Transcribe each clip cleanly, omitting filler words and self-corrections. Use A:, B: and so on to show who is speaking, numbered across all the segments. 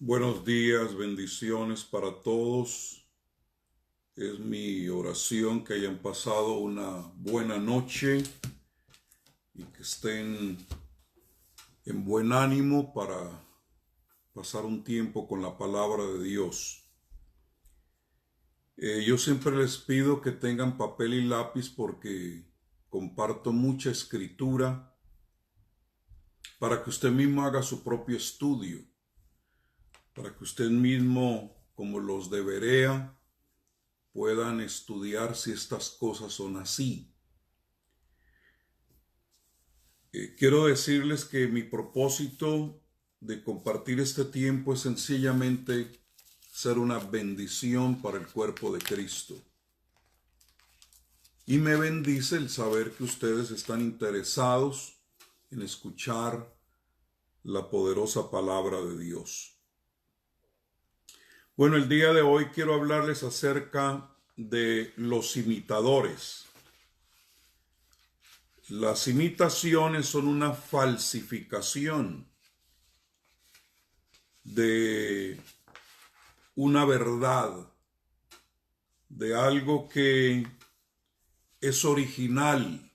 A: Buenos días, bendiciones para todos. Es mi oración que hayan pasado una buena noche y que estén en buen ánimo para pasar un tiempo con la palabra de Dios. Yo siempre les pido que tengan papel y lápiz porque comparto mucha escritura para que usted mismo haga su propio estudio, para que usted mismo, como los de Berea, puedan estudiar si estas cosas son así. Quiero decirles que mi propósito de compartir este tiempo es sencillamente ser una bendición para el cuerpo de Cristo. Y me bendice el saber que ustedes están interesados en escuchar la poderosa palabra de Dios. Bueno, el día de hoy quiero hablarles acerca de los imitadores. Las imitaciones son una falsificación de una verdad, de algo que es original,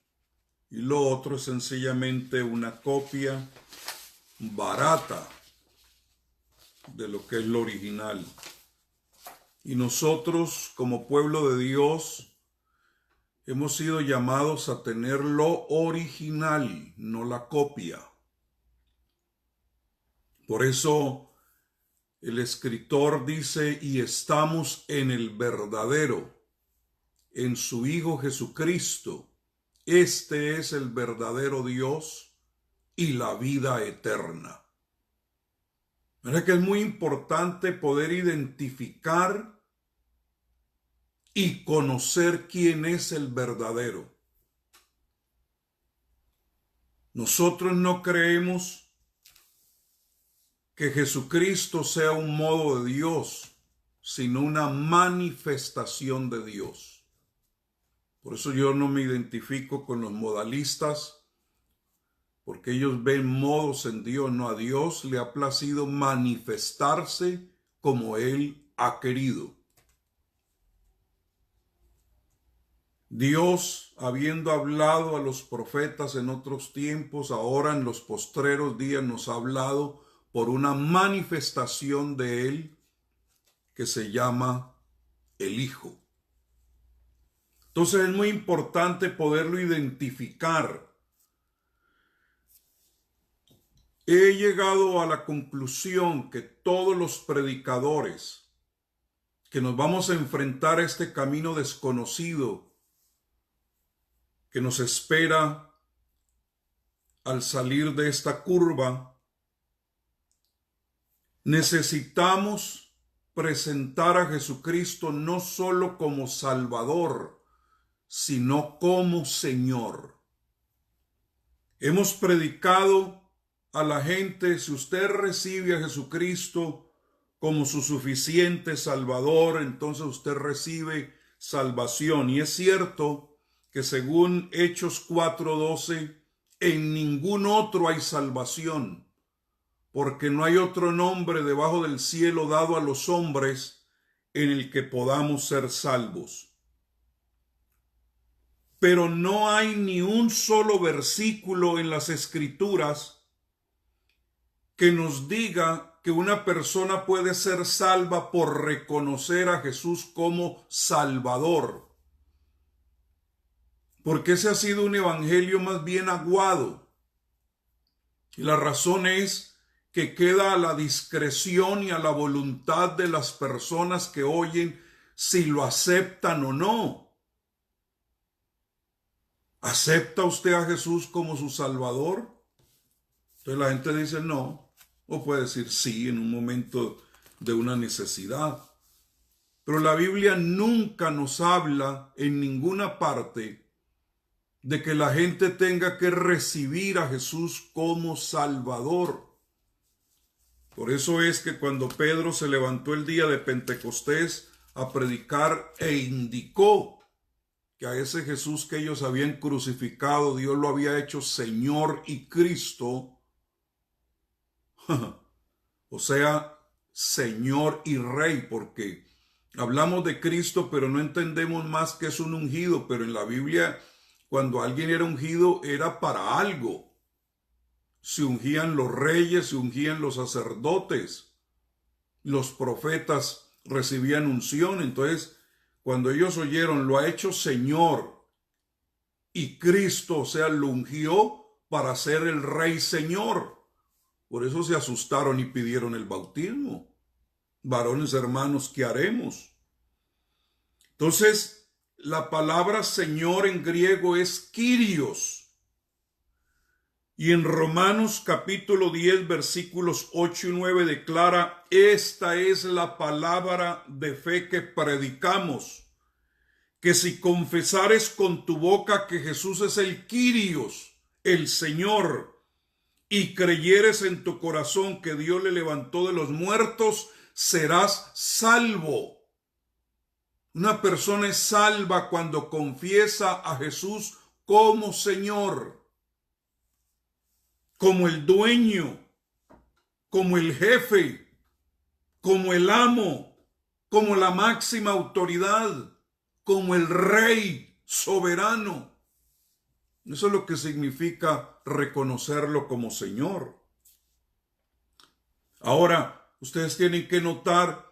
A: y lo otro es sencillamente una copia barata de lo que es lo original. Y nosotros, como pueblo de Dios, hemos sido llamados a tener lo original, no la copia. Por eso el escritor dice, y estamos en el verdadero, en su Hijo Jesucristo. Este es el verdadero Dios y la vida eterna. ¿Verdad que es muy importante poder identificar y conocer quién es el verdadero? Nosotros no creemos que Jesucristo sea un modo de Dios, sino una manifestación de Dios. Por eso yo no me identifico con los modalistas, porque ellos ven modos en Dios. No, a Dios le ha placido manifestarse como Él ha querido. Dios, habiendo hablado a los profetas en otros tiempos, ahora en los postreros días nos ha hablado por una manifestación de Él que se llama el Hijo. Entonces es muy importante poderlo identificar. He llegado a la conclusión que todos los predicadores que nos vamos a enfrentar a este camino desconocido que nos espera al salir de esta curva, necesitamos presentar a Jesucristo no solo como Salvador, sino como Señor. Hemos predicado a la gente, si usted recibe a Jesucristo como su suficiente Salvador, entonces usted recibe salvación. Y es cierto que según Hechos 4:12, en ningún otro hay salvación, porque no hay otro nombre debajo del cielo dado a los hombres en el que podamos ser salvos. Pero no hay ni un solo versículo en las Escrituras que nos diga que una persona puede ser salva por reconocer a Jesús como Salvador. Porque ese ha sido un evangelio más bien aguado. Y la razón es que queda a la discreción y a la voluntad de las personas que oyen si lo aceptan o no. ¿Acepta usted a Jesús como su Salvador? Entonces la gente dice no, o puede decir sí en un momento de una necesidad. Pero la Biblia nunca nos habla en ninguna parte de que la gente tenga que recibir a Jesús como Salvador. Por eso es que cuando Pedro se levantó el día de Pentecostés a predicar e indicó que a ese Jesús que ellos habían crucificado, Dios lo había hecho Señor y Cristo, o sea, Señor y Rey, porque hablamos de Cristo, pero no entendemos más que es un ungido. Pero en la Biblia, cuando alguien era ungido, era para algo. Se ungían los reyes, se ungían los sacerdotes, los profetas recibían unción. Entonces, cuando ellos oyeron, lo ha hecho Señor, y Cristo, o sea, lo ungió para ser el Rey Señor. Por eso se asustaron y pidieron el bautismo. Varones hermanos, ¿qué haremos? Entonces, la palabra Señor en griego es Kyrios. Y en Romanos capítulo 10, versículos 8 y 9 declara: esta es la palabra de fe que predicamos, que si confesares con tu boca que Jesús es el Kyrios, el Señor, y creyeres en tu corazón que Dios le levantó de los muertos, serás salvo. Una persona es salva cuando confiesa a Jesús como Señor, como el dueño, como el jefe, como el amo, como la máxima autoridad, como el Rey soberano. Eso es lo que significa reconocerlo como Señor. Ahora, ustedes tienen que notar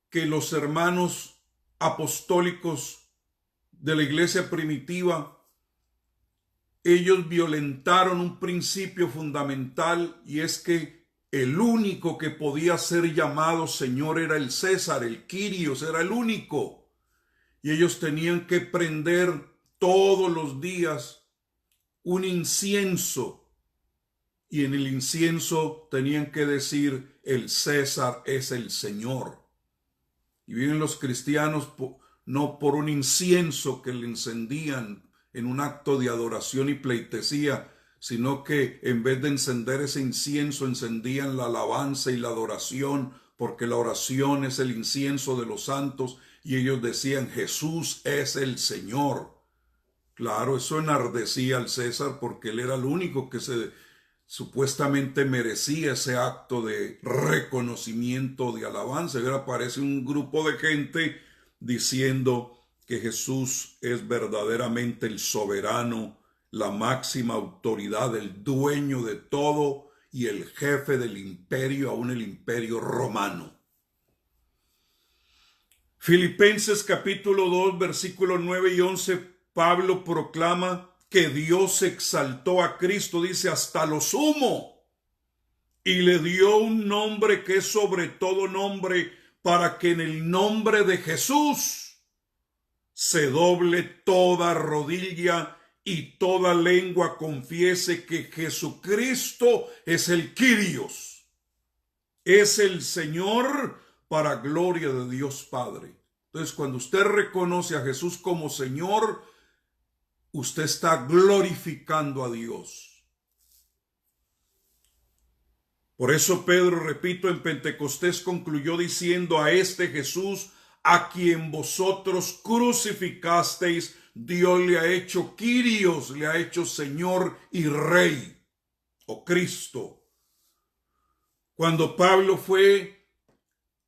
A: que los hermanos apostólicos de la iglesia primitiva, ellos violentaron un principio fundamental, y es que el único que podía ser llamado Señor era el César, el Kyrios, era el único. Y ellos tenían que prender todos los días un incienso, y en el incienso tenían que decir: el César es el Señor. Y viven los cristianos no por un incienso que le encendían en un acto de adoración y pleitesía, sino que en vez de encender ese incienso, encendían la alabanza y la adoración, porque la oración es el incienso de los santos, y ellos decían: Jesús es el Señor. Claro, eso enardecía al César, porque él era el único que supuestamente merecía ese acto de reconocimiento, de alabanza. Y ahora aparece un grupo de gente diciendo que Jesús es verdaderamente el soberano, la máxima autoridad, el dueño de todo y el jefe del imperio, aún el imperio romano. Filipenses capítulo 2, versículos 9 y 11, Pablo proclama que Dios exaltó a Cristo, dice, hasta lo sumo, y le dio un nombre que es sobre todo nombre, para que en el nombre de Jesús se doble toda rodilla y toda lengua confiese que Jesucristo es el Kyrios, es el Señor, para gloria de Dios Padre. Entonces, cuando usted reconoce a Jesús como Señor, usted está glorificando a Dios. Por eso Pedro, repito, en Pentecostés concluyó diciendo: a este Jesús, a quien vosotros crucificasteis, Dios le ha hecho Kyrios, le ha hecho Señor y Rey, o Cristo. Cuando Pablo fue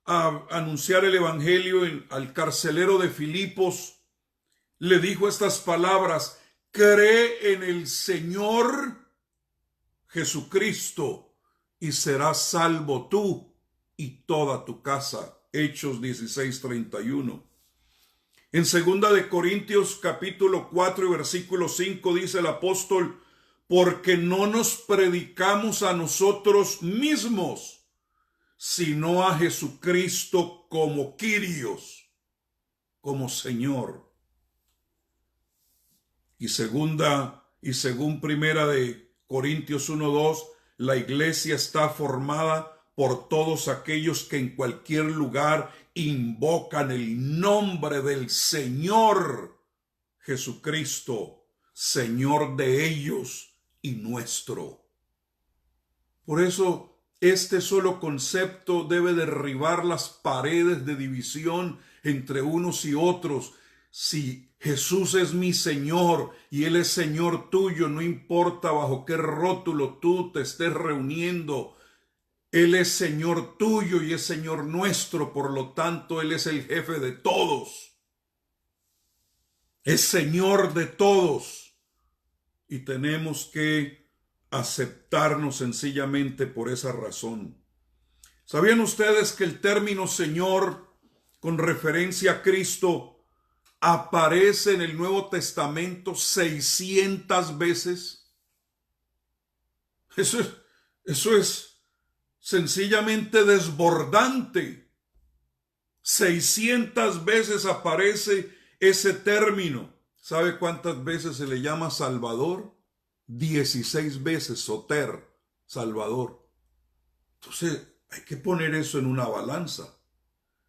A: a anunciar el evangelio al carcelero de Filipos, le dijo estas palabras: cree en el Señor Jesucristo y serás salvo tú y toda tu casa. Hechos 16:31. En 2 de Corintios capítulo 4 y versículo 5 dice el apóstol: porque no nos predicamos a nosotros mismos, sino a Jesucristo como Kyrios, como Señor. Y según primera de Corintios 1:2, la iglesia está formada por todos aquellos que en cualquier lugar invocan el nombre del Señor Jesucristo, Señor de ellos y nuestro. Por eso, este solo concepto debe derribar las paredes de división entre unos y otros. Si Jesús es mi Señor y Él es Señor tuyo, no importa bajo qué rótulo tú te estés reuniendo, Él es Señor tuyo y es Señor nuestro, por lo tanto, Él es el jefe de todos. Es Señor de todos. Y tenemos que aceptarnos sencillamente por esa razón. ¿Sabían ustedes que el término Señor, con referencia a Cristo, aparece en el Nuevo Testamento 600 veces? Eso es sencillamente desbordante. 600 veces aparece ese término. ¿Sabe cuántas veces se le llama Salvador? 16 veces, Soter, Salvador. Entonces, hay que poner eso en una balanza.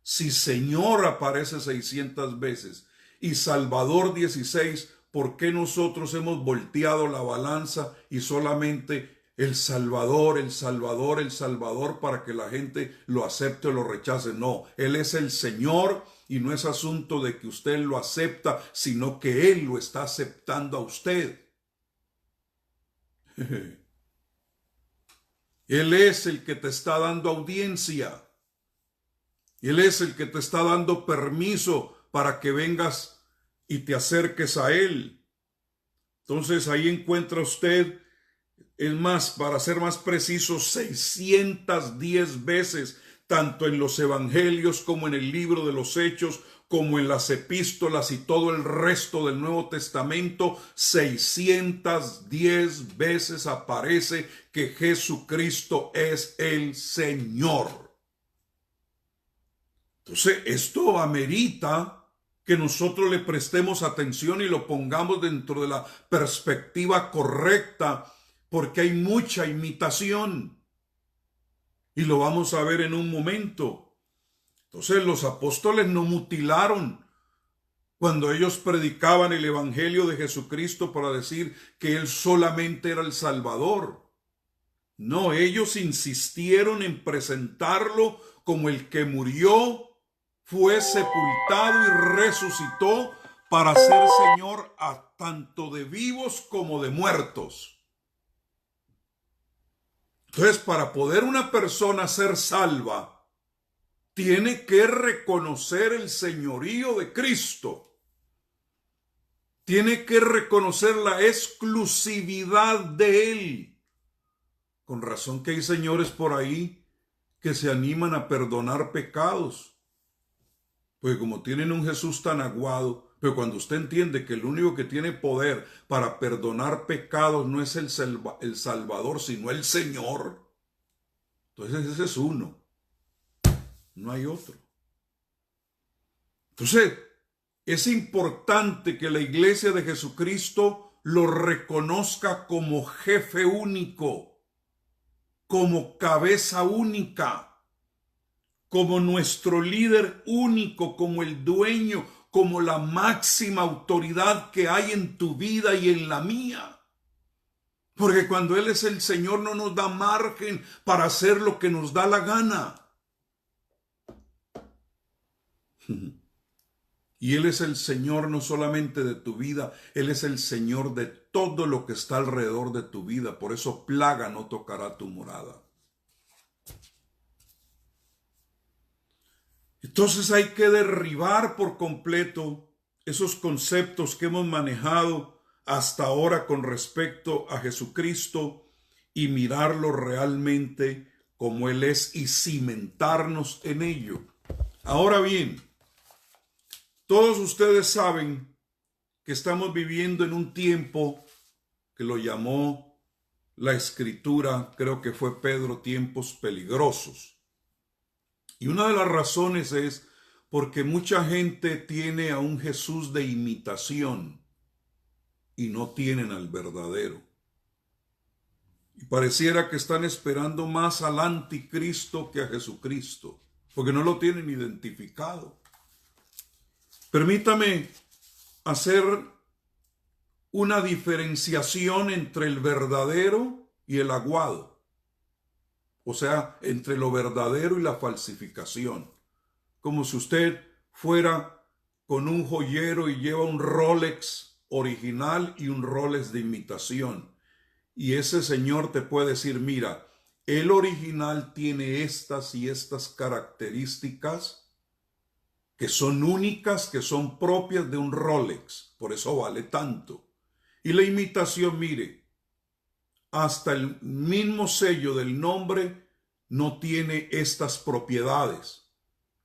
A: Si Señor aparece 600 veces y Salvador 16, ¿por qué nosotros hemos volteado la balanza y solamente el Salvador, el Salvador, el Salvador para que la gente lo acepte o lo rechace? No, Él es el Señor y no es asunto de que usted lo acepta, sino que Él lo está aceptando a usted. Él es el que te está dando audiencia. Él es el que te está dando permiso para que vengas y te acerques a Él. Entonces ahí encuentra usted, es más, para ser más preciso, 610 veces, tanto en los evangelios como en el libro de los Hechos, como en las epístolas y todo el resto del Nuevo Testamento, 610 veces aparece que Jesucristo es el Señor. Entonces, esto amerita que nosotros le prestemos atención y lo pongamos dentro de la perspectiva correcta, porque hay mucha imitación. Y lo vamos a ver en un momento. Entonces, los apóstoles no mutilaron cuando ellos predicaban el evangelio de Jesucristo para decir que Él solamente era el Salvador. No, ellos insistieron en presentarlo como el que murió, fue sepultado y resucitó para ser Señor a tanto de vivos como de muertos. Entonces, para poder una persona ser salva, tiene que reconocer el señorío de Cristo. Tiene que reconocer la exclusividad de Él. Con razón que hay señores por ahí que se animan a perdonar pecados. Porque como tienen un Jesús tan aguado, pero cuando usted entiende que el único que tiene poder para perdonar pecados no es el Salvador, sino el Señor, entonces ese es uno. No hay otro. Entonces, es importante que la iglesia de Jesucristo lo reconozca como jefe único, como cabeza única, como nuestro líder único, como el dueño, como la máxima autoridad que hay en tu vida y en la mía. Porque cuando Él es el Señor no nos da margen para hacer lo que nos da la gana. Y Él es el Señor no solamente de tu vida, Él es el Señor de todo lo que está alrededor de tu vida. Por eso plaga no tocará tu morada. Entonces hay que derribar por completo esos conceptos que hemos manejado hasta ahora con respecto a Jesucristo y mirarlo realmente como Él es y cimentarnos en ello. Ahora bien, todos ustedes saben que estamos viviendo en un tiempo que lo llamó la Escritura, creo que fue Pedro, tiempos peligrosos. Y una de las razones es porque mucha gente tiene a un Jesús de imitación y no tienen al verdadero. Y pareciera que están esperando más al anticristo que a Jesucristo, porque no lo tienen identificado. Permítame hacer una diferenciación entre el verdadero y el aguado. O sea, entre lo verdadero y la falsificación. Como si usted fuera con un joyero y lleva un Rolex original y un Rolex de imitación. Y ese señor te puede decir, mira, El original tiene estas y estas características que son únicas, que son propias de un Rolex. Por eso vale tanto. Y la imitación, mire, hasta el mismo sello del nombre no tiene estas propiedades.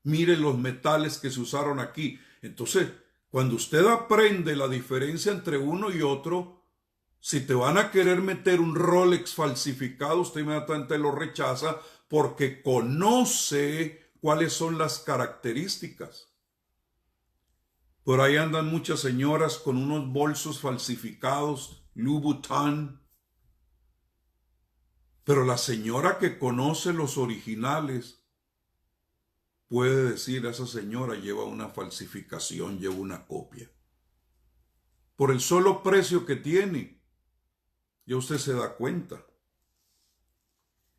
A: Mire los metales que se usaron aquí. Entonces, cuando usted aprende la diferencia entre uno y otro, si te van a querer meter un Rolex falsificado, usted inmediatamente lo rechaza porque conoce cuáles son las características. Por ahí andan muchas señoras con unos bolsos falsificados, Louboutin. Pero la señora que conoce los originales puede decir, esa señora lleva una falsificación, lleva una copia. Por el solo precio que tiene, ya usted se da cuenta.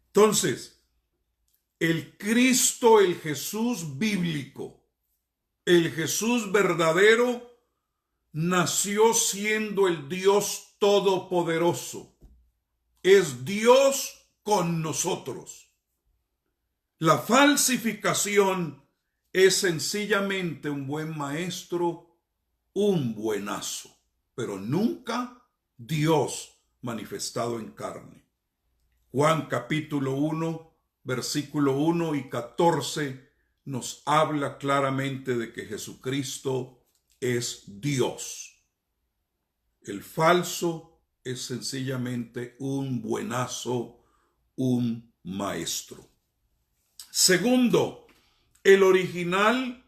A: Entonces, el Cristo, el Jesús bíblico, el Jesús verdadero, nació siendo el Dios todopoderoso. Es Dios con nosotros. La falsificación es sencillamente un buen maestro, un buenazo, pero nunca Dios manifestado en carne. Juan capítulo 1, versículo 1 y 14 nos habla claramente de que Jesucristo es Dios. El falso es sencillamente un buenazo, un maestro. Segundo, el original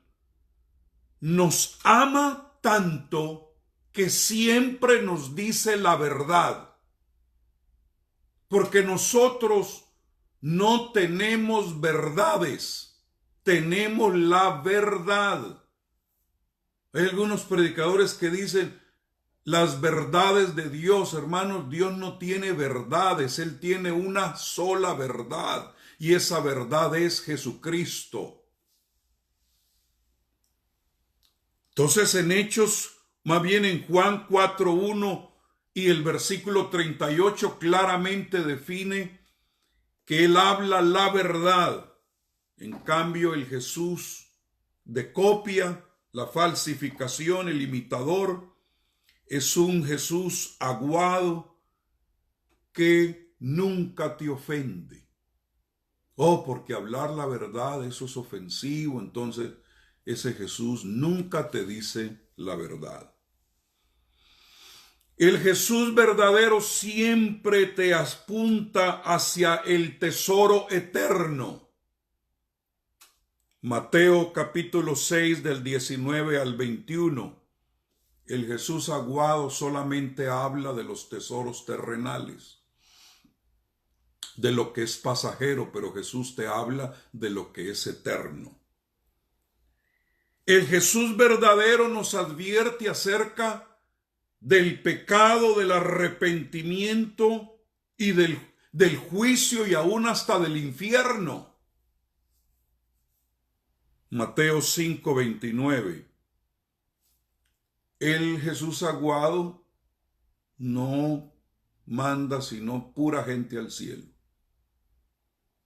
A: nos ama tanto que siempre nos dice la verdad, porque nosotros no tenemos verdades, tenemos la verdad. Hay algunos predicadores que dicen las verdades de Dios. Hermanos, Dios no tiene verdades, Él tiene una sola verdad, y esa verdad es Jesucristo. Entonces en Hechos, más bien en Juan 4:1 y el versículo 38 claramente define que Él habla la verdad. En cambio, el Jesús de copia, la falsificación, el imitador, es un Jesús aguado que nunca te ofende. Oh, porque hablar la verdad, eso es ofensivo. Entonces, ese Jesús nunca te dice la verdad. El Jesús verdadero siempre te apunta hacia el tesoro eterno. Mateo capítulo 6 del 19 al 21. El Jesús aguado solamente habla de los tesoros terrenales, de lo que es pasajero, pero Jesús te habla de lo que es eterno. El Jesús verdadero nos advierte acerca del pecado, del arrepentimiento y del juicio y aún hasta del infierno. Mateo 5:29. El Jesús aguado no manda sino pura gente al cielo.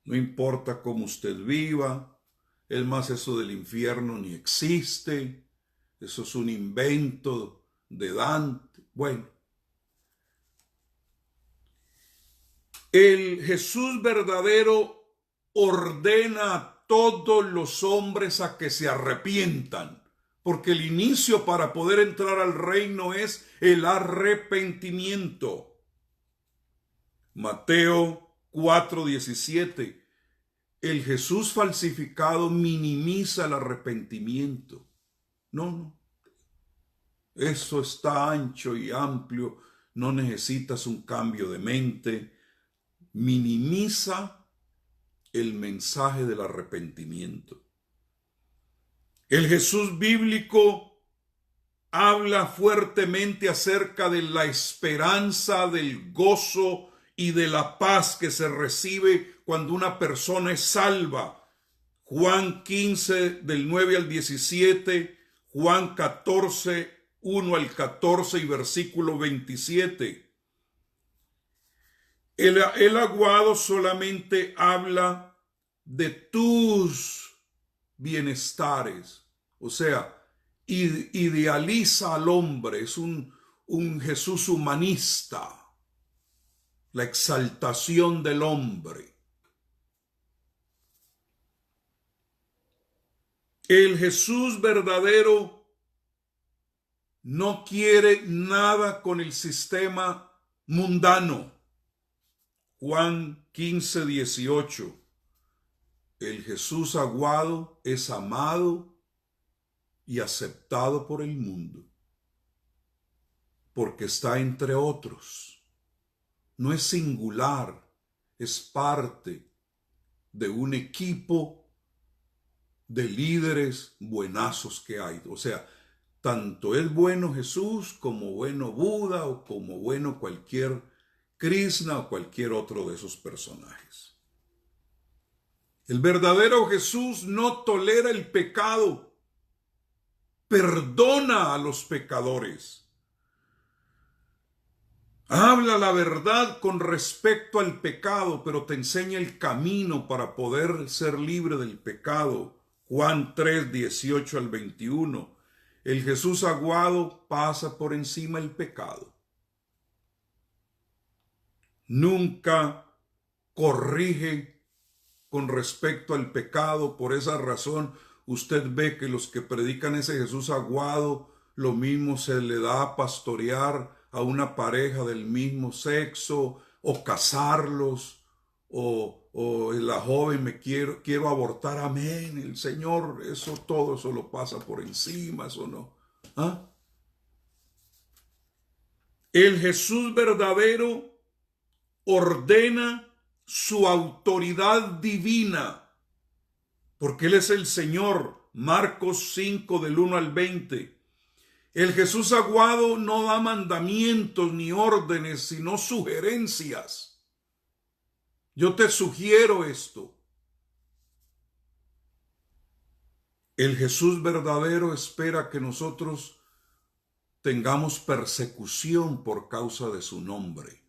A: No importa cómo usted viva, es más, eso del infierno ni existe, eso es un invento de Dante. Bueno, el Jesús verdadero ordena a todos los hombres a que se arrepientan, porque el inicio para poder entrar al reino es el arrepentimiento. Mateo 4:17. El Jesús falsificado minimiza el arrepentimiento. No. Eso está ancho y amplio. No necesitas un cambio de mente. Minimiza el mensaje del arrepentimiento. El Jesús bíblico habla fuertemente acerca de la esperanza, del gozo y de la paz que se recibe cuando una persona es salva. Juan 15 del 9 al 17, Juan 14, 1 al 14 y versículo 27. El aguado solamente habla de tus bienestares, o sea, idealiza al hombre, es un Jesús humanista, la exaltación del hombre. El Jesús verdadero no quiere nada con el sistema mundano. Juan 15, 18. El Jesús aguado es amado y aceptado por el mundo, porque está entre otros. No es singular, es parte de un equipo de líderes buenazos que hay. O sea, tanto es bueno Jesús como bueno Buda o como bueno cualquier Krishna o cualquier otro de esos personajes. El verdadero Jesús no tolera el pecado, perdona a los pecadores. Habla la verdad con respecto al pecado, pero te enseña el camino para poder ser libre del pecado. Juan 3, 18 al 21. El Jesús aguado pasa por encima del pecado. Nunca corrige con respecto al pecado. Por esa razón, usted ve que los que predican ese Jesús aguado, lo mismo se le da a pastorear a una pareja del mismo sexo, o casarlos, o la joven quiero abortar, amén, el Señor, todo eso lo pasa por encima, eso no. ¿Ah? El Jesús verdadero ordena su autoridad divina, porque Él es el Señor. Marcos 5 del 1 al 20. El Jesús aguado no da mandamientos ni órdenes, sino sugerencias. Yo te sugiero esto. El Jesús verdadero espera que nosotros tengamos persecución por causa de su nombre.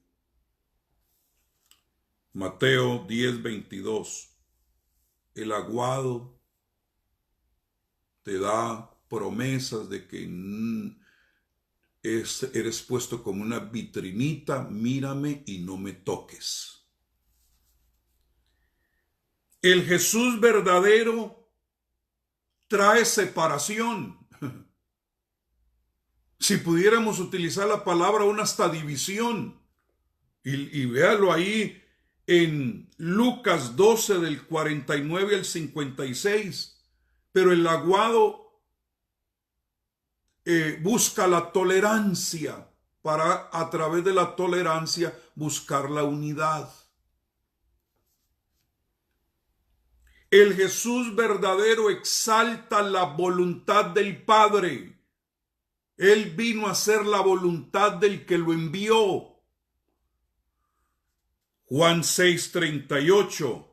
A: Mateo 10, 22. El aguado te da promesas de que eres puesto como una vitrinita, mírame y no me toques. El Jesús verdadero trae separación. Si pudiéramos utilizar la palabra, una hasta división. Y véalo ahí en Lucas 12 del 49 al 56. Pero el aguado busca la tolerancia para a través de la tolerancia buscar la unidad. El Jesús verdadero exalta la voluntad del Padre. Él vino a hacer la voluntad del que lo envió. Juan 6:38.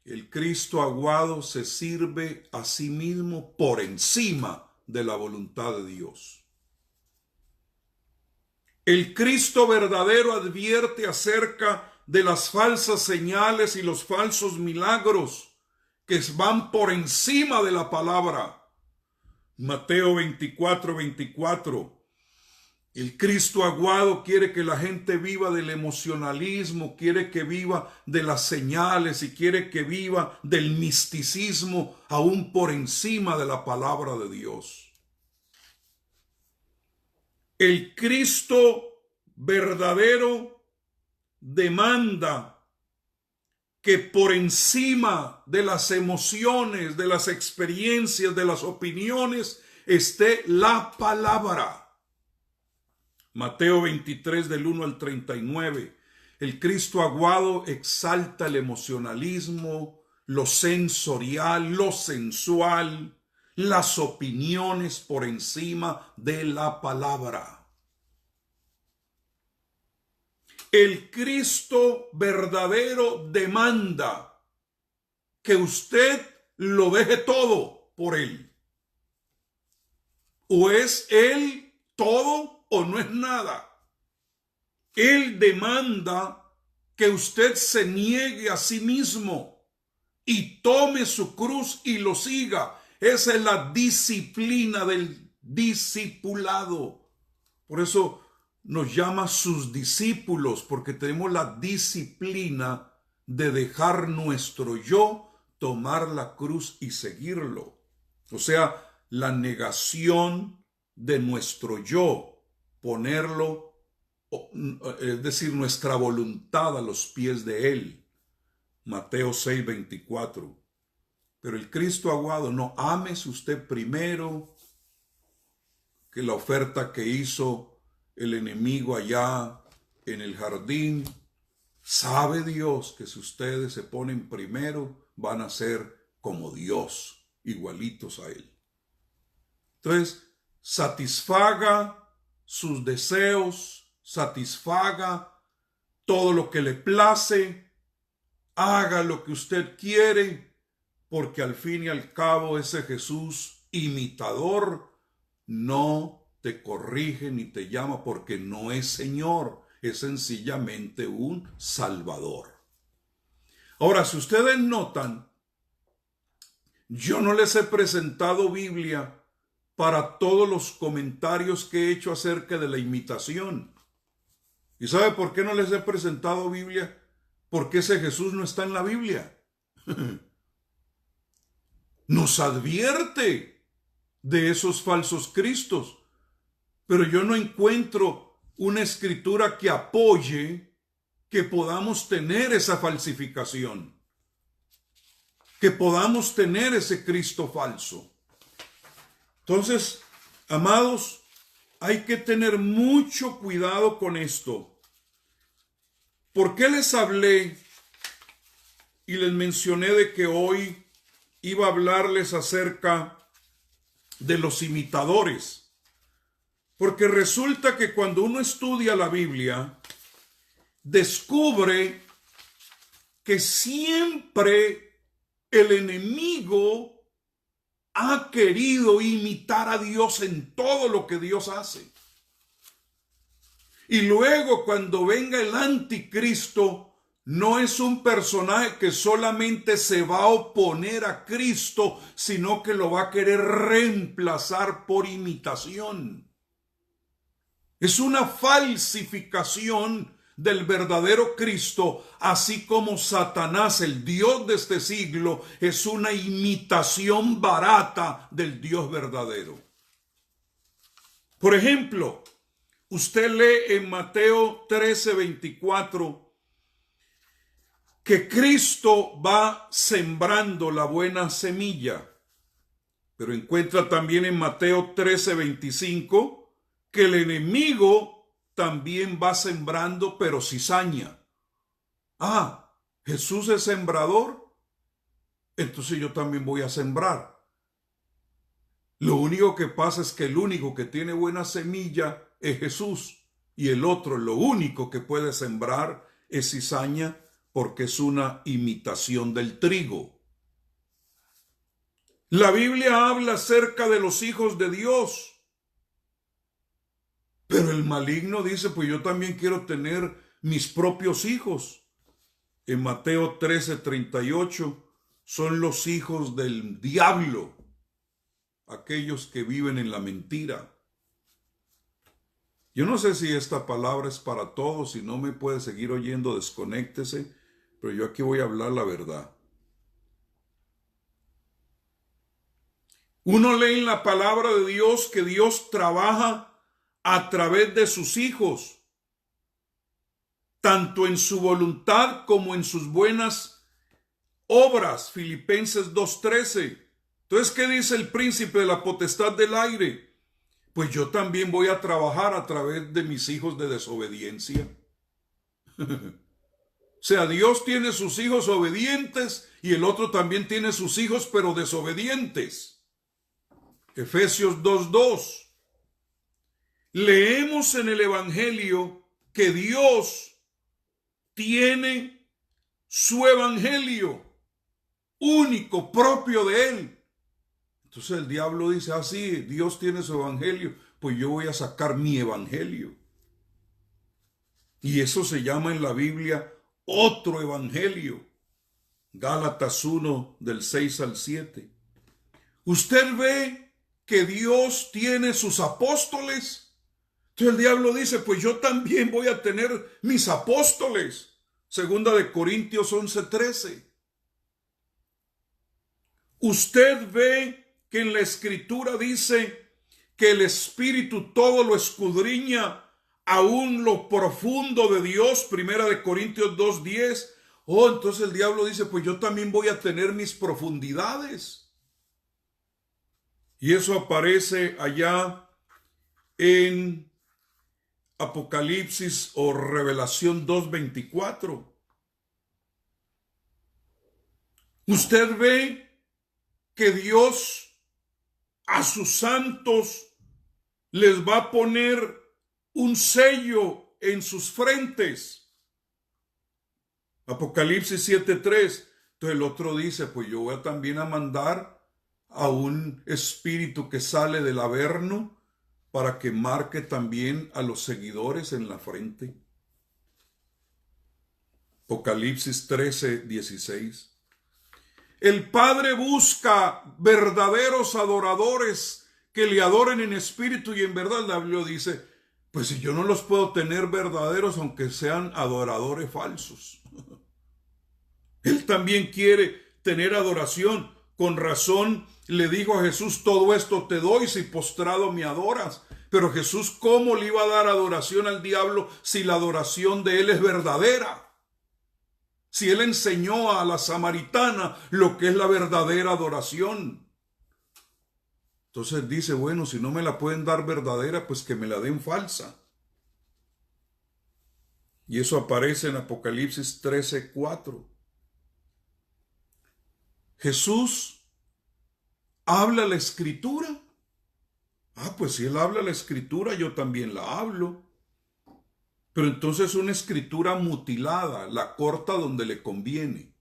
A: El Cristo aguado se sirve a sí mismo por encima de la voluntad de Dios. El Cristo verdadero advierte acerca de las falsas señales y los falsos milagros que van por encima de la palabra. Mateo 24, 24. El Cristo aguado quiere que la gente viva del emocionalismo, quiere que viva de las señales y quiere que viva del misticismo aún por encima de la palabra de Dios. El Cristo verdadero demanda que por encima de las emociones, de las experiencias, de las opiniones, esté la palabra. Mateo 23 del 1 al 39. El Cristo aguado exalta el emocionalismo, lo sensorial, lo sensual, las opiniones por encima de la palabra. El Cristo verdadero demanda que usted lo deje todo por Él. O es Él todo o no es nada. Él demanda que usted se niegue a sí mismo y tome su cruz y lo siga. Esa es la disciplina del discipulado. Por eso nos llama sus discípulos, porque tenemos la disciplina de dejar nuestro yo, tomar la cruz y seguirlo. O sea, la negación de nuestro yo, ponerlo, es decir, nuestra voluntad a los pies de Él. Mateo 6:24. Pero el Cristo aguado, no, ámese usted primero, que la oferta que hizo el enemigo allá en el jardín. Sabe Dios que si ustedes se ponen primero, van a ser como Dios, igualitos a Él. Entonces, satisfaga sus deseos, satisfaga todo lo que le place, haga lo que usted quiere, porque al fin y al cabo ese Jesús imitador no te corrige ni te llama, porque no es Señor, es sencillamente un Salvador. Ahora, si ustedes notan, yo no les he presentado Biblia para todos los comentarios que he hecho acerca de la imitación. ¿Y sabe por qué no les he presentado Biblia? Porque ese Jesús no está en la Biblia. Nos advierte de esos falsos cristos, pero yo no encuentro una escritura que apoye que podamos tener esa falsificación, que podamos tener ese Cristo falso. Entonces, amados, hay que tener mucho cuidado con esto. ¿Por qué les hablé y les mencioné de que hoy iba a hablarles acerca de los imitadores? Porque resulta que cuando uno estudia la Biblia, descubre que siempre el enemigo ha querido imitar a Dios en todo lo que Dios hace. Y luego cuando venga el anticristo, no es un personaje que solamente se va a oponer a Cristo, sino que lo va a querer reemplazar por imitación. Es una falsificación del verdadero Cristo, así como Satanás, el Dios de este siglo, es una imitación barata del Dios verdadero. Por ejemplo, usted lee en Mateo 13:24 que Cristo va sembrando la buena semilla, pero encuentra también en Mateo 13:25 que el enemigo también va sembrando, pero cizaña. Ah, Jesús es sembrador, entonces yo también voy a sembrar. Lo único que pasa es que el único que tiene buena semilla es Jesús, y el otro lo único que puede sembrar es cizaña, porque es una imitación del trigo. La Biblia habla acerca de los hijos de Dios, pero el maligno dice, pues yo también quiero tener mis propios hijos. En Mateo 13:38 son los hijos del diablo, aquellos que viven en la mentira. Yo no sé si esta palabra es para todos, si no me puede seguir oyendo, desconéctese, pero yo aquí voy a hablar la verdad. Uno lee en la palabra de Dios que Dios trabaja a través de sus hijos, tanto en su voluntad como en sus buenas obras. Filipenses 2:13. Entonces, ¿qué dice el príncipe de la potestad del aire? Pues yo también voy a trabajar a través de mis hijos de desobediencia. O sea, Dios tiene sus hijos obedientes y el otro también tiene sus hijos pero desobedientes. Efesios 2:2. Leemos en el Evangelio que Dios tiene su Evangelio único, propio de Él. Entonces el diablo dice, sí, Dios tiene su Evangelio, pues yo voy a sacar mi Evangelio. Y eso se llama en la Biblia otro evangelio. Gálatas 1 del 6 al 7. Usted ve que Dios tiene sus apóstoles. Entonces el diablo dice, pues yo también voy a tener mis apóstoles. Segunda de Corintios 11:13. Usted ve que en la Escritura dice que el Espíritu todo lo escudriña, aún lo profundo de Dios. Primera de Corintios 2:10. Oh, entonces el diablo dice, pues yo también voy a tener mis profundidades. Y eso aparece allá en Apocalipsis o Revelación 2:24. Usted ve que Dios a sus santos les va a poner un sello en sus frentes. Apocalipsis 7:3. Entonces el otro dice, pues yo voy también a mandar a un espíritu que sale del Averno para que marque también a los seguidores en la frente. Apocalipsis 13:16. El Padre busca verdaderos adoradores que le adoren en espíritu y en verdad. La Biblia dice, pues si yo no los puedo tener verdaderos, aunque sean adoradores falsos. Él también quiere tener adoración. Con razón le dijo a Jesús, todo esto te doy si postrado me adoras. Pero Jesús, ¿cómo le iba a dar adoración al diablo si la adoración de él es verdadera? Si él enseñó a la samaritana lo que es la verdadera adoración. Entonces dice, bueno, si no me la pueden dar verdadera, pues que me la den falsa. Y eso aparece en Apocalipsis 13:4. Jesús habla la Escritura. Pues si él habla la Escritura, yo también la hablo. Pero entonces una escritura mutilada, la corta donde le conviene.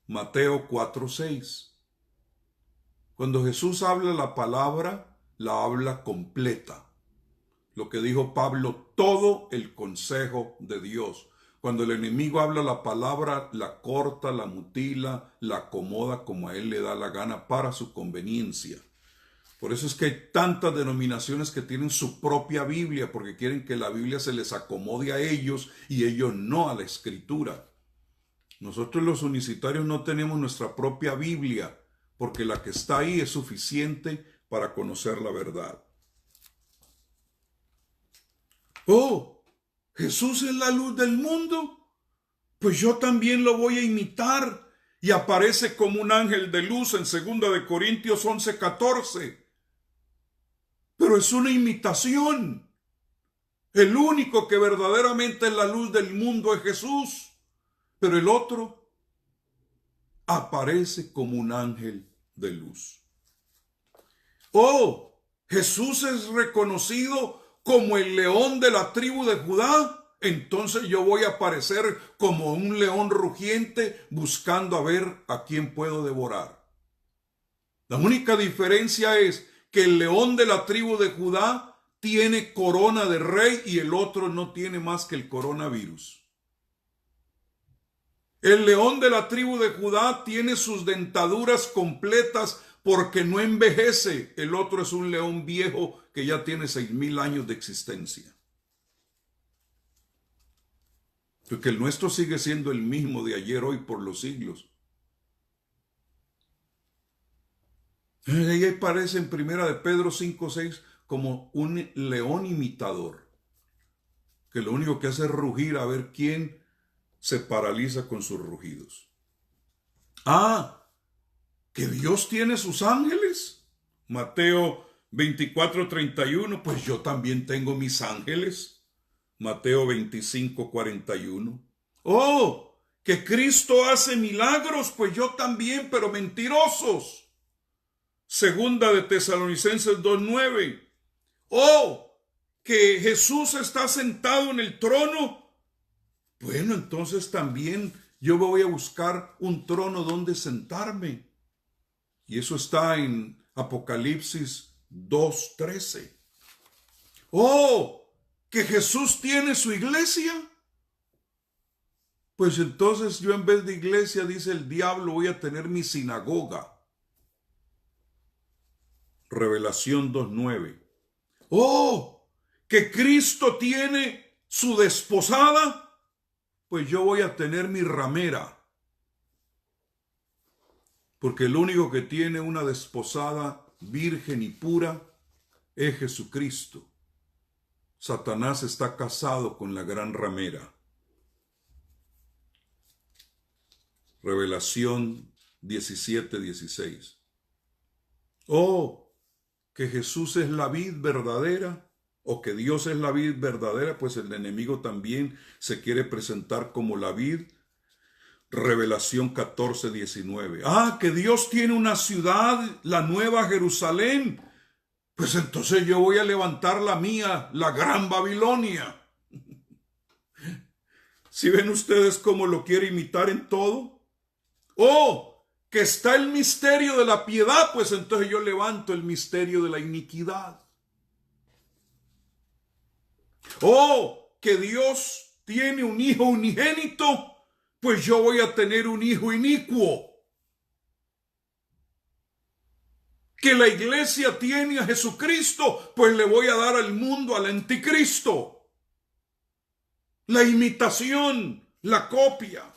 A: Mateo 4:6. Cuando Jesús habla la palabra, la habla completa. Lo que dijo Pablo, todo el consejo de Dios. Cuando el enemigo habla la palabra, la corta, la mutila, la acomoda como a él le da la gana para su conveniencia. Por eso es que hay tantas denominaciones que tienen su propia Biblia, porque quieren que la Biblia se les acomode a ellos y ellos no a la Escritura. Nosotros los unicitarios no tenemos nuestra propia Biblia, porque la que está ahí es suficiente para conocer la verdad. Oh, Jesús es la luz del mundo. Pues yo también lo voy a imitar. Y aparece como un ángel de luz en 2 de Corintios 11:14. Pero es una imitación. El único que verdaderamente es la luz del mundo es Jesús. Pero el otro aparece como un ángel de luz. Oh, Jesús es reconocido como el león de la tribu de Judá. Entonces yo voy a aparecer como un león rugiente buscando a ver a quién puedo devorar. La única diferencia es que el león de la tribu de Judá tiene corona de rey y el otro no tiene más que el coronavirus. El león de la tribu de Judá tiene sus dentaduras completas porque no envejece. El otro es un león viejo que ya tiene 6,000 años de existencia. Porque el nuestro sigue siendo el mismo de ayer, hoy, por los siglos. Ahí aparece en 1 de Pedro 5:6 como un león imitador, que lo único que hace es rugir a ver quién se paraliza con sus rugidos. Que Dios tiene sus ángeles. Mateo 24:31, pues yo también tengo mis ángeles. Mateo 25:41. Oh, que Cristo hace milagros, pues yo también, pero mentirosos. Segunda de Tesalonicenses 2:9. Oh, que Jesús está sentado en el trono. Bueno, entonces también yo voy a buscar un trono donde sentarme. Y eso está en Apocalipsis 2:13. Oh, que Jesús tiene su iglesia. Pues entonces yo en vez de iglesia, dice el diablo, voy a tener mi sinagoga. Revelación 2:9. Oh, que Cristo tiene su desposada, pues yo voy a tener mi ramera. Porque el único que tiene una desposada virgen y pura es Jesucristo. Satanás está casado con la gran ramera. Revelación 17:16. Oh, que Jesús es la vid verdadera, o que Dios es la vid verdadera, pues el enemigo también se quiere presentar como la vid. Revelación 14:19. Ah, que Dios tiene una ciudad, la nueva Jerusalén. Pues entonces yo voy a levantar la mía, la gran Babilonia. ¿Sí ven ustedes cómo lo quiere imitar en todo? Oh, que está el misterio de la piedad, pues entonces yo levanto el misterio de la iniquidad. Oh, que Dios tiene un hijo unigénito, pues yo voy a tener un hijo inicuo. Que la iglesia tiene a Jesucristo, pues le voy a dar al mundo al anticristo. La imitación, la copia.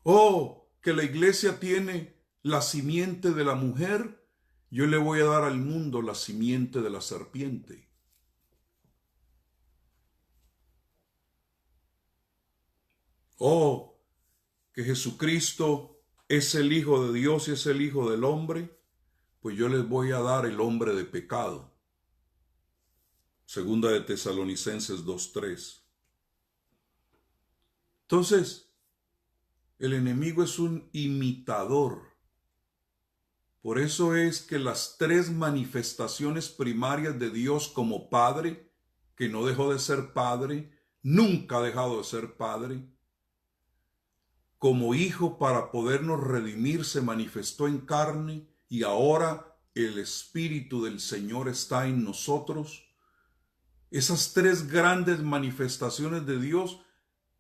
A: Oh, que la iglesia tiene la simiente de la mujer, yo le voy a dar al mundo la simiente de la serpiente. Oh, que Jesucristo es el Hijo de Dios y es el Hijo del hombre, pues yo les voy a dar el hombre de pecado. Segunda de Tesalonicenses 2:3. Entonces, el enemigo es un imitador. Por eso es que las tres manifestaciones primarias de Dios como Padre, que no dejó de ser Padre, nunca ha dejado de ser Padre, como Hijo para podernos redimir se manifestó en carne y ahora el Espíritu del Señor está en nosotros. Esas tres grandes manifestaciones de Dios,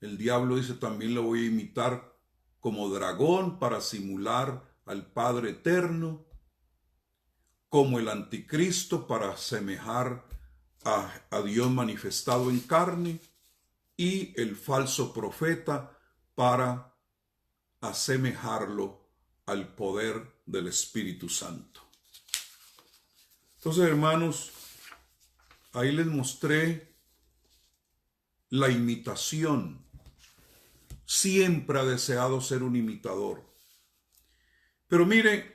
A: el diablo dice también lo voy a imitar como dragón para simular al Padre eterno, como el anticristo para asemejar a Dios manifestado en carne y el falso profeta para asemejarlo al poder del Espíritu Santo. Entonces, hermanos, ahí les mostré la imitación. Siempre ha deseado ser un imitador. Pero mire,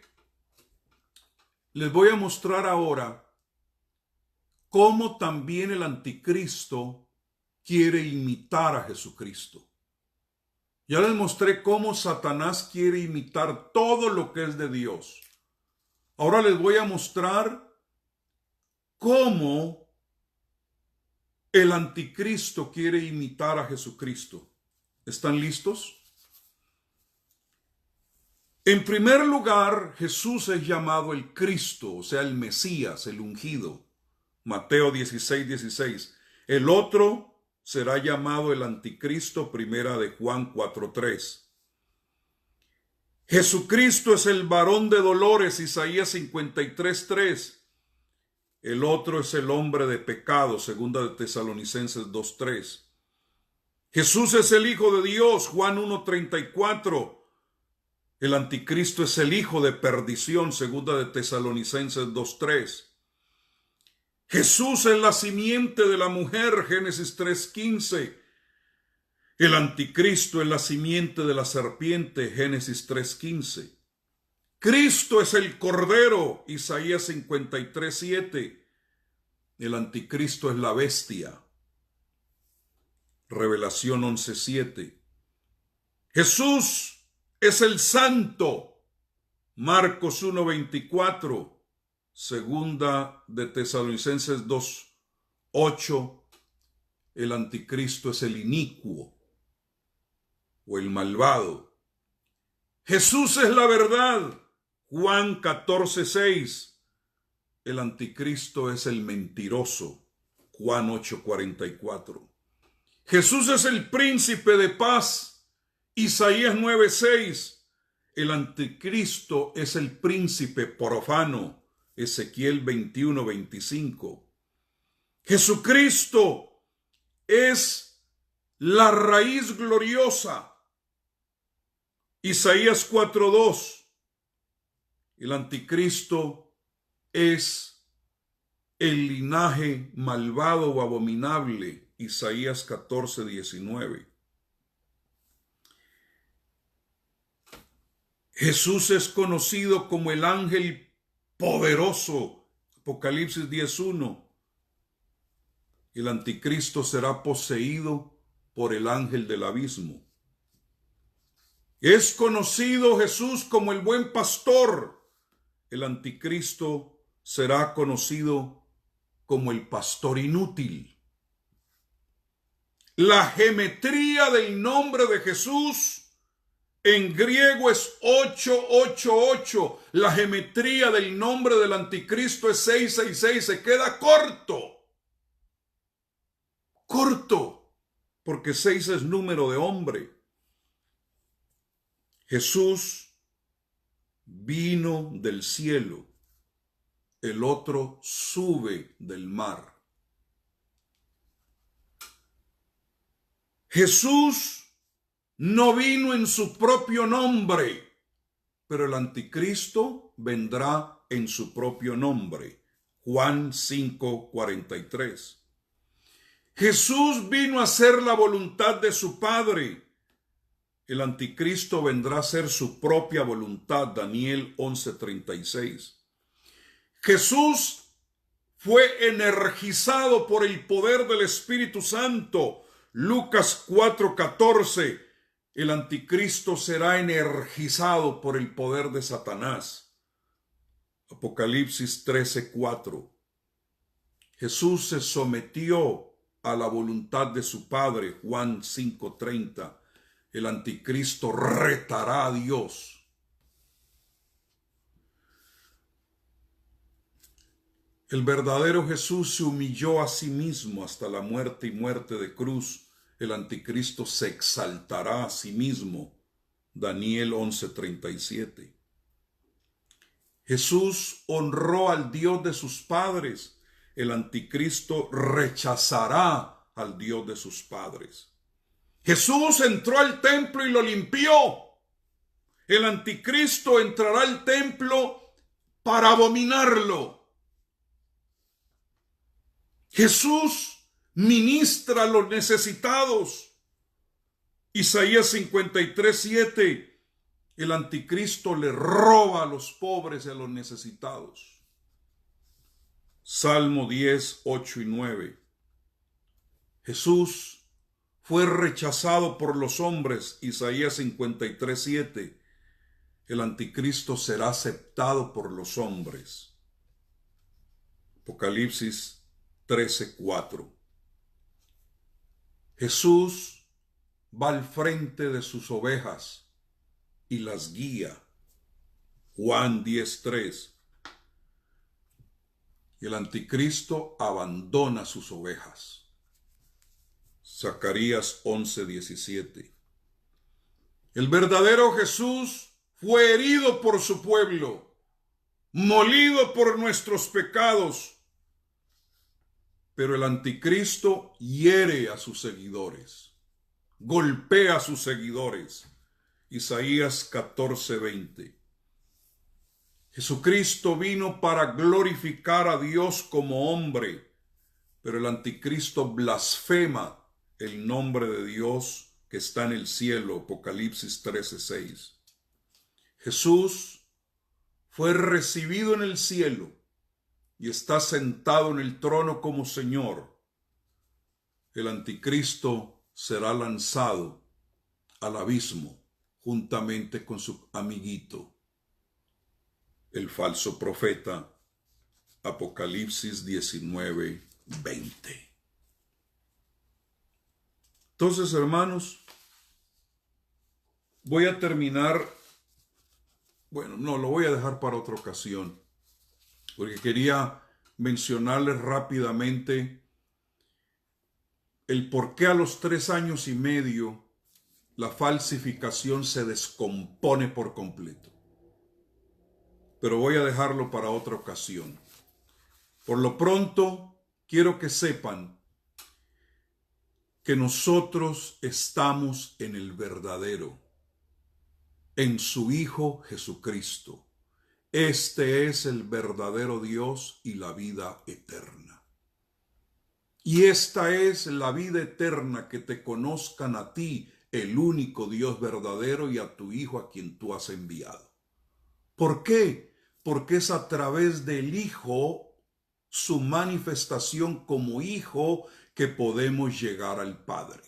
A: les voy a mostrar ahora cómo también el anticristo quiere imitar a Jesucristo. Ya les mostré cómo Satanás quiere imitar todo lo que es de Dios. Ahora les voy a mostrar cómo el anticristo quiere imitar a Jesucristo. ¿Están listos? En primer lugar, Jesús es llamado el Cristo, o sea, el Mesías, el ungido. Mateo 16:16. El otro será llamado el anticristo, primera de Juan 4:3. Jesucristo es el varón de dolores, Isaías 53:3. El otro es el hombre de pecado, segunda de Tesalonicenses 2:3. Jesús es el Hijo de Dios, Juan 1:34. El anticristo es el hijo de perdición, segunda de Tesalonicenses 2:3. Jesús es la simiente de la mujer, Génesis 3:15. El anticristo es la simiente de la serpiente, Génesis 3:15. Cristo es el cordero, Isaías 53:7. El anticristo es la bestia, Revelación 11:7. Jesús es el santo, Marcos 1:24. Segunda de Tesalonicenses 2:8. El anticristo es el inicuo o el malvado. Jesús es la verdad, Juan 14:6. El anticristo es el mentiroso, Juan 8:44. Jesús es el príncipe de paz. Isaías 9:6. El anticristo es el príncipe profano. Ezequiel 21:25. Jesucristo es la raíz gloriosa. Isaías 4:2. El anticristo es el linaje malvado o abominable. Isaías 14:19. Jesús es conocido como el ángel poderoso. Apocalipsis 10:1. El anticristo será poseído por el ángel del abismo. Es conocido Jesús como el buen pastor. El anticristo será conocido como el pastor inútil. La geometría del nombre de Jesús en griego es 888. La geometría del nombre del anticristo es 666. Se queda corto. Corto, porque 6 es número de hombre. Jesús vino del cielo, el otro sube del mar. Jesús no vino en su propio nombre, pero el anticristo vendrá en su propio nombre. Juan 5:43. Jesús vino a hacer la voluntad de su Padre. El anticristo vendrá a hacer su propia voluntad. Daniel 11:36. Jesús fue energizado por el poder del Espíritu Santo. Lucas 4:14. El anticristo será energizado por el poder de Satanás. Apocalipsis 13:4. Jesús se sometió a la voluntad de su Padre. Juan 5:30. El anticristo retará a Dios. El verdadero Jesús se humilló a sí mismo hasta la muerte y muerte de cruz. El anticristo se exaltará a sí mismo. Daniel 11:37. Jesús honró al Dios de sus padres. El anticristo rechazará al Dios de sus padres. Jesús entró al templo y lo limpió. El anticristo entrará al templo para abominarlo. Jesús ministra a los necesitados. Isaías 53:7. El anticristo le roba a los pobres y a los necesitados. Salmo 10:8 y 9. Jesús fue rechazado por los hombres. Isaías 53:7. El anticristo será aceptado por los hombres. Apocalipsis 13:4. Jesús va al frente de sus ovejas y las guía. Juan 10:3. Y el anticristo abandona sus ovejas. Zacarías 11:17. El verdadero Jesús fue herido por su pueblo, molido por nuestros pecados, pero el anticristo hiere a sus seguidores, golpea a sus seguidores. Isaías 14:20. Jesucristo vino para glorificar a Dios como hombre, pero el anticristo blasfema el nombre de Dios que está en el cielo. Apocalipsis 13:6. Jesús fue recibido en el cielo y está sentado en el trono como Señor. El anticristo será lanzado al abismo juntamente con su amiguito, el falso profeta. Apocalipsis 19:20. Entonces, hermanos, voy a terminar, lo voy a dejar para otra ocasión, porque quería mencionarles rápidamente el por qué a los 3 años y medio la falsificación se descompone por completo. Pero voy a dejarlo para otra ocasión. Por lo pronto, quiero que sepan que nosotros estamos en el verdadero, en su Hijo Jesucristo. Este es el verdadero Dios y la vida eterna. Y esta es la vida eterna, que te conozcan a ti, el único Dios verdadero, y a tu Hijo a quien tú has enviado. ¿Por qué? Porque es a través del Hijo, su manifestación como Hijo, que podemos llegar al Padre.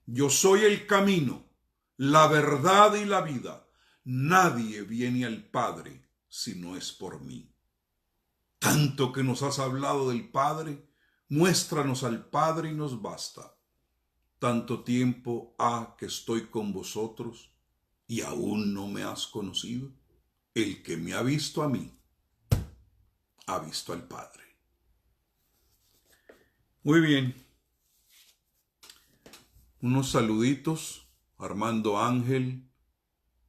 A: Yo soy el camino, la verdad y la vida. Nadie viene al Padre si no es por mí. Tanto que nos has hablado del Padre, muéstranos al Padre y nos basta. Tanto tiempo ha que estoy con vosotros y aún no me has conocido. El que me ha visto a mí, ha visto al Padre. Muy bien. Unos saluditos. Armando Ángel,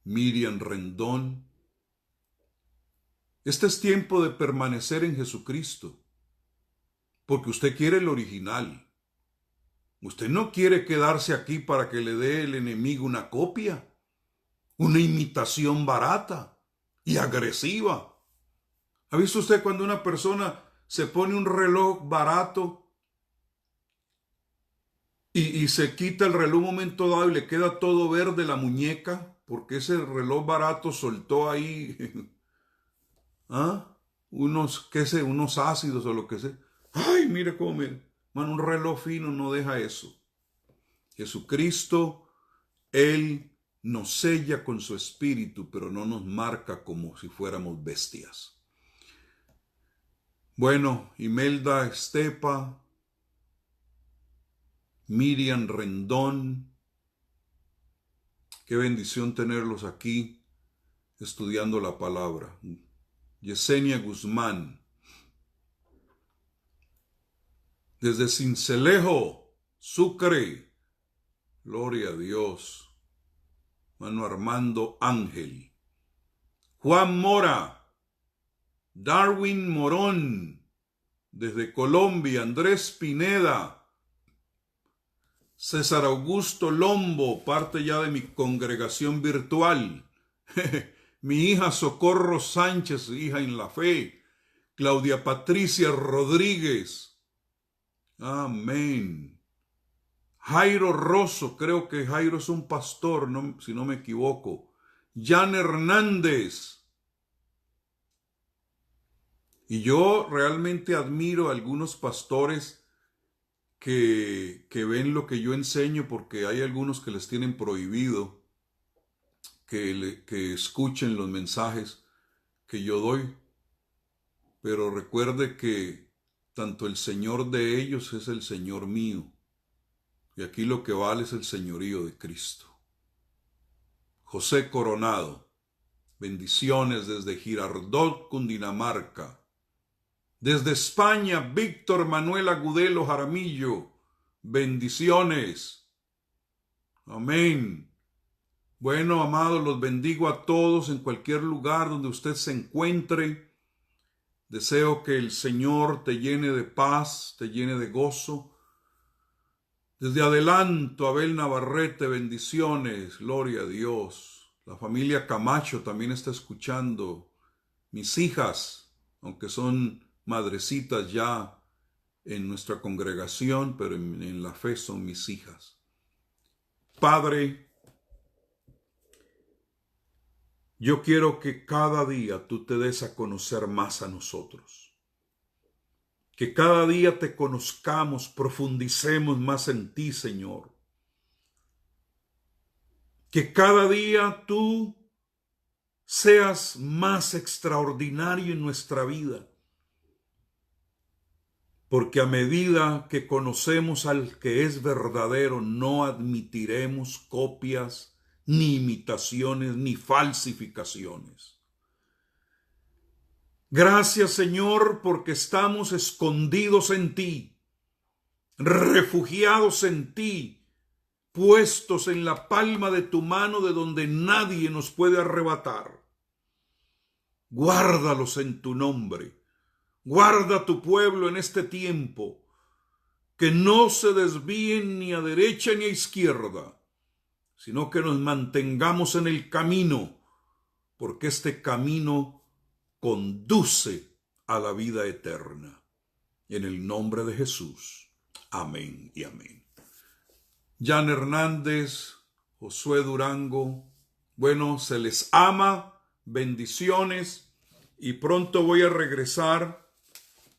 A: Miriam Rendón. Este es tiempo de permanecer en Jesucristo, porque usted quiere el original. Usted no quiere quedarse aquí para que le dé el enemigo una copia, una imitación barata y agresiva. ¿Ha visto usted cuando una persona se pone un reloj barato y se quita el reloj un momento dado y le queda todo verde la muñeca? Porque ese reloj barato soltó ahí unos ácidos o lo que sea. Ay, mire cómo un reloj fino no deja eso. Jesucristo, Él nos sella con su espíritu, pero no nos marca como si fuéramos bestias. Bueno, Imelda Estepa, Miriam Rendón, qué bendición tenerlos aquí estudiando la palabra. Yesenia Guzmán, desde Sincelejo, Sucre, gloria a Dios. Mano Armando Ángel, Juan Mora, Darwin Morón, desde Colombia, Andrés Pineda, César Augusto Lombo, parte ya de mi congregación virtual. Mi hija Socorro Sánchez, hija en la fe. Claudia Patricia Rodríguez. Amén. Jairo Rosso, creo que Jairo es un pastor, si no me equivoco. Jan Hernández. Y yo realmente admiro a algunos pastores que ven lo que yo enseño, porque hay algunos que les tienen prohibido que escuchen los mensajes que yo doy. Pero recuerde que tanto el Señor de ellos es el Señor mío. Y aquí lo que vale es el señorío de Cristo. José Coronado, bendiciones desde Girardot, Cundinamarca. Desde España, Víctor Manuel Agudelo Jaramillo, bendiciones. Amén. Bueno, amados, los bendigo a todos en cualquier lugar donde usted se encuentre. Deseo que el Señor te llene de paz, te llene de gozo. Desde Adelanto, Abel Navarrete, bendiciones, gloria a Dios. La familia Camacho también está escuchando. Mis hijas, aunque son madrecitas ya en nuestra congregación, pero en la fe son mis hijas. Padre, yo quiero que cada día tú te des a conocer más a nosotros. Que cada día te conozcamos, profundicemos más en ti, Señor. Que cada día tú seas más extraordinario en nuestra vida. Porque a medida que conocemos al que es verdadero, no admitiremos copias, ni imitaciones, ni falsificaciones. Gracias, Señor, porque estamos escondidos en ti. refugiados en ti, puestos en la palma de tu mano de donde nadie nos puede arrebatar. Guárdalos en tu nombre. Guarda tu pueblo en este tiempo, que no se desvíen ni a derecha ni a izquierda, sino que nos mantengamos en el camino, porque este camino conduce a la vida eterna. En el nombre de Jesús. Amén y amén. Jan Hernández, Josué Durango, bueno, se les ama, bendiciones, y pronto voy a regresar,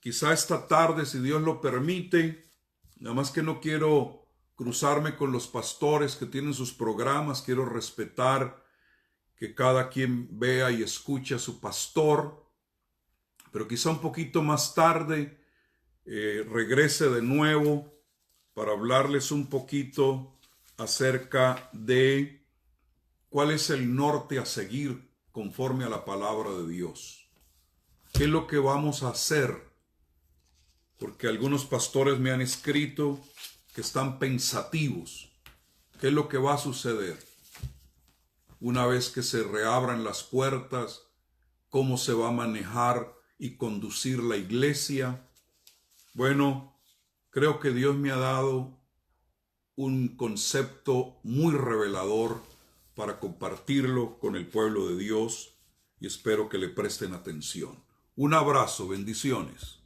A: quizá esta tarde si Dios lo permite. Nada más que no quiero cruzarme con los pastores que tienen sus programas, quiero respetar que cada quien vea y escuche a su pastor, pero quizá un poquito más tarde regrese de nuevo para hablarles un poquito acerca de cuál es el norte a seguir conforme a la palabra de Dios. ¿Qué es lo que vamos a hacer? Porque algunos pastores me han escrito que están pensativos. ¿Qué es lo que va a suceder una vez que se reabran las puertas? ¿Cómo se va a manejar y conducir la iglesia? Bueno, creo que Dios me ha dado un concepto muy revelador para compartirlo con el pueblo de Dios y espero que le presten atención. Un abrazo, bendiciones.